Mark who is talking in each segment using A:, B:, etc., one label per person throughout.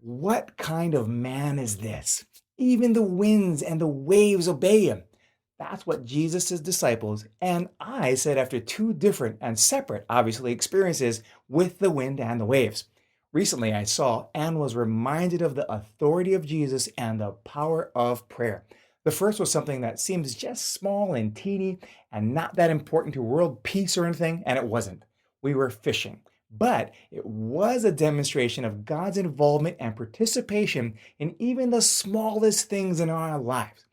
A: What kind of man is this? Even the winds and the waves obey him. That's what Jesus' disciples and I said after two different and separate, obviously, experiences with the wind and the waves. Recently, I saw and was reminded of the authority of Jesus and the power of prayer. The first was something that seems just small and teeny and not that important to world peace or anything, and it wasn't. We were fishing. But it was a demonstration of God's involvement and participation in even the smallest things in our lives.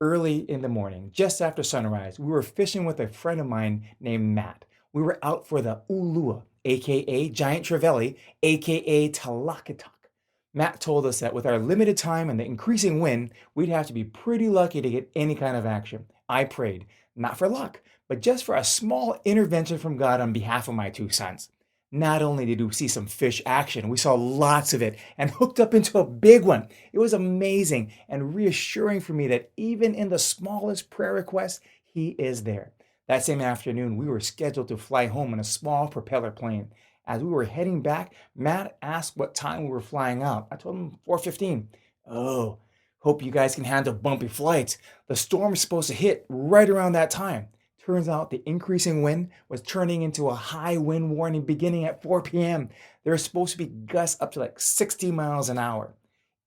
A: Early in the morning, just after sunrise, we were fishing with a friend of mine named Matt. We were out for the ulua, aka giant trevaly, aka talakitok. Matt told us that with our limited time and the increasing wind, we'd have to be pretty lucky to get any kind of action. I prayed, not for luck, but just for a small intervention from God on behalf of my two sons. Not only did we see some fish action, we saw lots of it and hooked up into a big one. It was amazing and reassuring for me that even in the smallest prayer request, He is there. That same afternoon, we were scheduled to fly home in a small propeller plane. As we were heading back, Matt asked what time we were flying out. I told him 4:15. Oh, hope you guys can handle bumpy flights. The storm is supposed to hit right around that time. Turns out the increasing wind was turning into a high wind warning beginning at 4 p.m. There was supposed to be gusts up to like 60 miles an hour.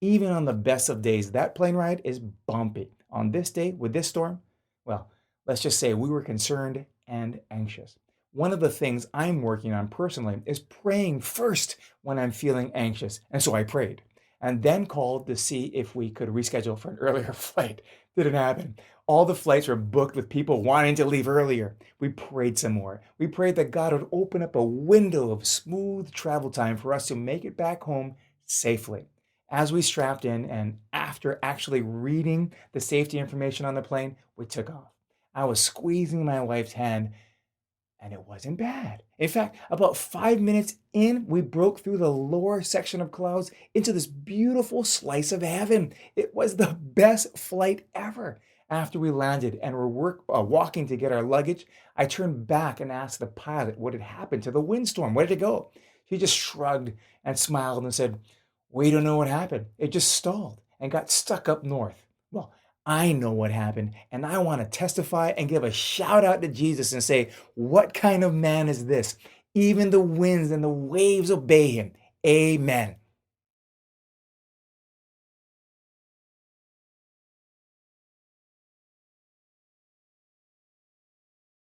A: Even on the best of days, that plane ride is bumpy. On this day, with this storm, well, let's just say we were concerned and anxious. One of the things I'm working on personally is praying first when I'm feeling anxious. And so I prayed and then called to see if we could reschedule for an earlier flight. Didn't happen. All the flights were booked with people wanting to leave earlier. We prayed some more. We prayed that God would open up a window of smooth travel time for us to make it back home safely. As we strapped in and after actually reading the safety information on the plane, we took off. I was squeezing my wife's hand and it wasn't bad. In fact, about 5 minutes in, we broke through the lower section of clouds into this beautiful slice of heaven. It was the best flight ever. After we landed and were walking to get our luggage, I turned back and asked the pilot what had happened to the windstorm. Where did it go? She just shrugged and smiled and said, "We don't know what happened. It just stalled and got stuck up north." Well, I know what happened, and I want to testify and give a shout out to Jesus and say, what kind of man is this? Even the winds and the waves obey him. Amen.